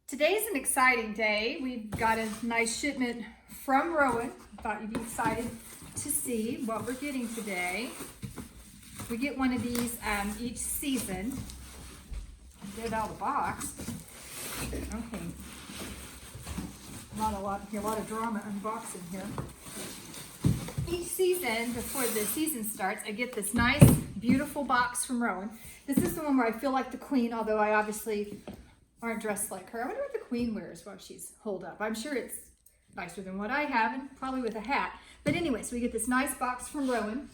Today's an exciting day. We've got a nice shipment from Rowan. I thought you'd be excited to see what we're getting today. We get one of these each season. Get it out of the box. Okay. Not a lot here, a lot of drama unboxing here. Each season, before the season starts, I get this nice, beautiful box from Rowan. This is the one where I feel like the queen, although I obviously aren't dressed like her. I wonder what the queen wears while she's holed up. I'm sure it's nicer than what I have, and probably with a hat. But anyway, so we get this nice box from Rowan,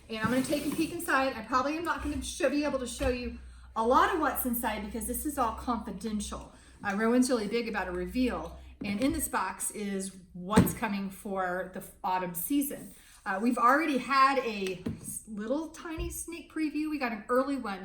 and I'm going to take a peek inside. I probably am not going to be able to show you a lot of what's inside because this is all confidential. Rowan's really big about a reveal, and in this box is what's coming for the autumn season. We've already had a little tiny sneak preview. We got an early one.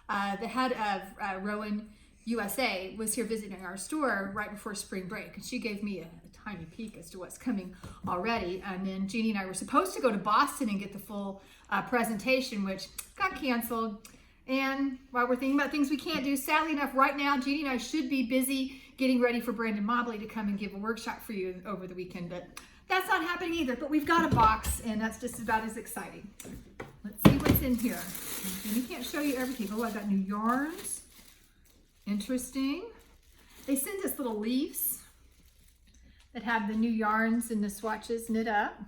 The head of Rowan USA was here visiting our store right before spring break, and she gave me a tiny peek as to what's coming already. And then Jeannie and I were supposed to go to Boston and get the full presentation, which got canceled. And while we're thinking about things we can't do, sadly enough, right now, Jeannie and I should be busy getting ready for Brandon Mobley to come and give a workshop for you over the weekend, but that's not happening either. But we've got a box, and that's just about as exciting. Let's see what's in here. Jeannie can't show you everything. Oh, I got new yarns. Interesting. They send us little leaves that have the new yarns and the swatches knit up.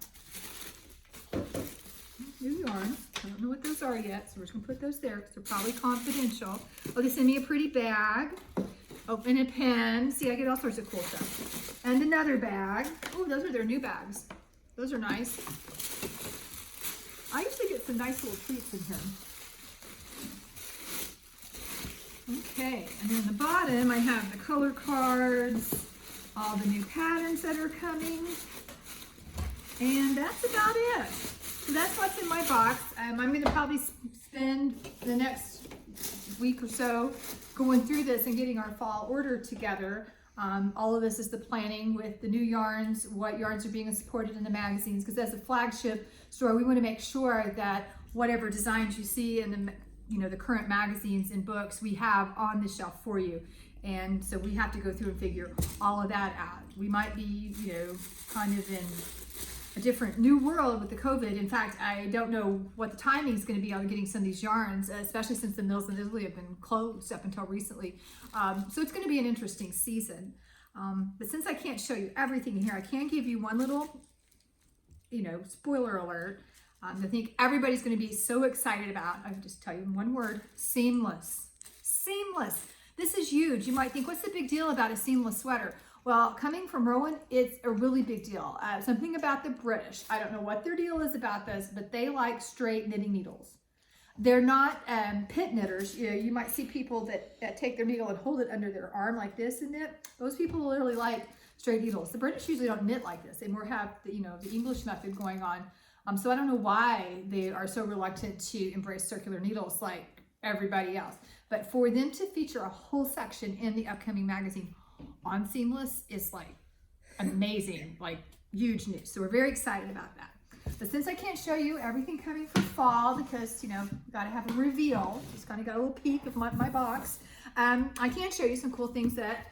New yarns. I don't know what those are yet, so we're just gonna put those there because they're probably confidential. Oh, they send me a pretty bag. Oh, and a pen. See, I get all sorts of cool stuff. And another bag. Oh, those are their new bags. Those are nice. I usually get some nice little treats in here. Okay, and then the bottom I have the color cards, all the new patterns that are coming, and that's about it. So that's what's in my box. I'm going to probably spend the next week or so going through this and getting our fall order together. All of this is the planning with the new yarns, what yarns are being supported in the magazines, because as a flagship store, we want to make sure that whatever designs you see in the current magazines and books we have on the shelf for you. And so we have to go through and figure all of that out. We might be, kind of in a different new world with the COVID. In fact, I don't know what the timing is going to be on getting some of these yarns, especially since the mills in Italy have been closed up until recently. So it's going to be an interesting season. But since I can't show you everything in here, I can give you one little, spoiler alert. I think everybody's going to be so excited about. I can just tell you in one word: seamless. Seamless. This is huge. You might think, what's the big deal about a seamless sweater? Well, coming from Rowan, it's a really big deal. Something about the British. I don't know what their deal is about this, but they like straight knitting needles. They're not pit knitters. You might see people that take their needle and hold it under their arm like this and knit. Those people literally like straight needles. The British usually don't knit like this. They more have the English method going on. So I don't know why they are so reluctant to embrace circular needles like everybody else. But for them to feature a whole section in the upcoming magazine on seamless is like amazing, like huge news. So we're very excited about that. But since I can't show you everything coming for fall because, got to have a reveal, just kind of got a little peek of my box, I can show you some cool things that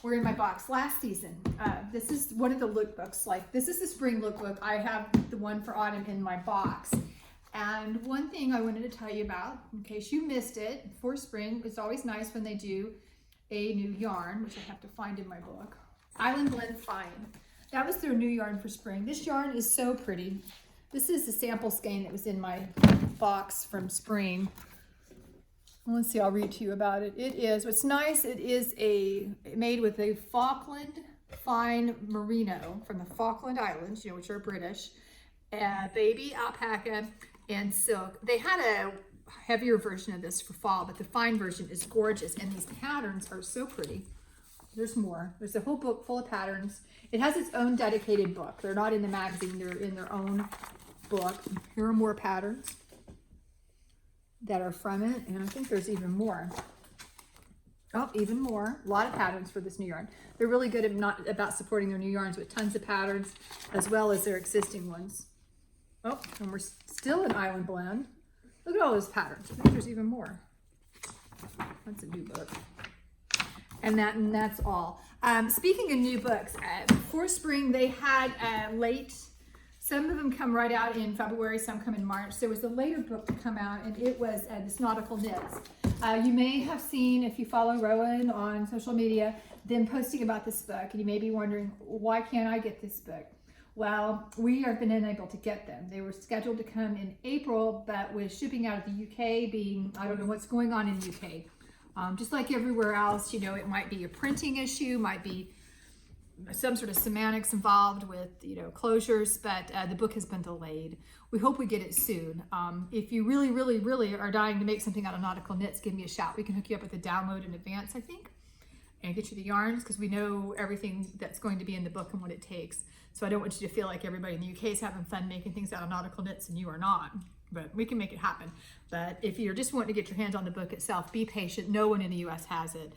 were in my box last season. This is one of the lookbooks. This is the spring lookbook. I have the one for autumn in my box. And one thing I wanted to tell you about, in case you missed it, for spring, it's always nice when they do a new yarn, which I have to find in my book. Island Blend Fine. That was their new yarn for spring. This yarn is so pretty. This is the sample skein that was in my box from spring. Let's see, I'll read to you about it. What's nice, it is made with a Falkland fine merino from the Falkland Islands, which are British, baby alpaca and silk. They had a heavier version of this for fall, but the fine version is gorgeous, and these patterns are so pretty. There's more. There's a whole book full of patterns. It has its own dedicated book. They're not in the magazine, they're in their own book. Here are more patterns that are from it, and I think there's even more. Oh, even more. A lot of patterns for this new yarn. They're really good about supporting their new yarns with tons of patterns as well as their existing ones. Oh, and we're still in Island Blend. Look at all those patterns. I think there's even more. That's a new book. and that's all. Speaking of new books, before spring they had late. Some of them come right out in February, some come in March. There was a later book to come out, and it was this Nautical Knits. You may have seen, if you follow Rowan on social media, them posting about this book, and you may be wondering, why can't I get this book? Well, we have been unable to get them. They were scheduled to come in April, but with shipping out of the UK being, I don't know what's going on in the UK. Just like everywhere else, you know, it might be a printing issue, might be some sort of semantics involved with, you know, closures, but the book has been delayed. We hope we get it soon. If you really, really, really are dying to make something out of nautical knits, give me a shout. We can hook you up with a download in advance, I think, and get you the yarns, because we know everything that's going to be in the book and what it takes. So I don't want you to feel like everybody in the UK is having fun making things out of nautical knits and you are not, but we can make it happen. But if you're just wanting to get your hands on the book itself, be patient. No one in the US has it.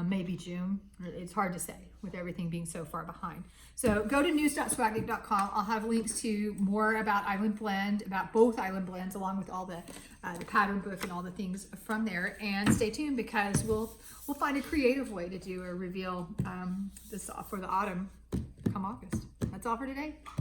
Maybe June. It's hard to say with everything being so far behind. So go to news.swaggeek.com. I'll have links to more about Island Blend, about both Island Blends, along with all the pattern book and all the things from there. And stay tuned, because we'll find a creative way to do a reveal this for the autumn come August. That's all for today.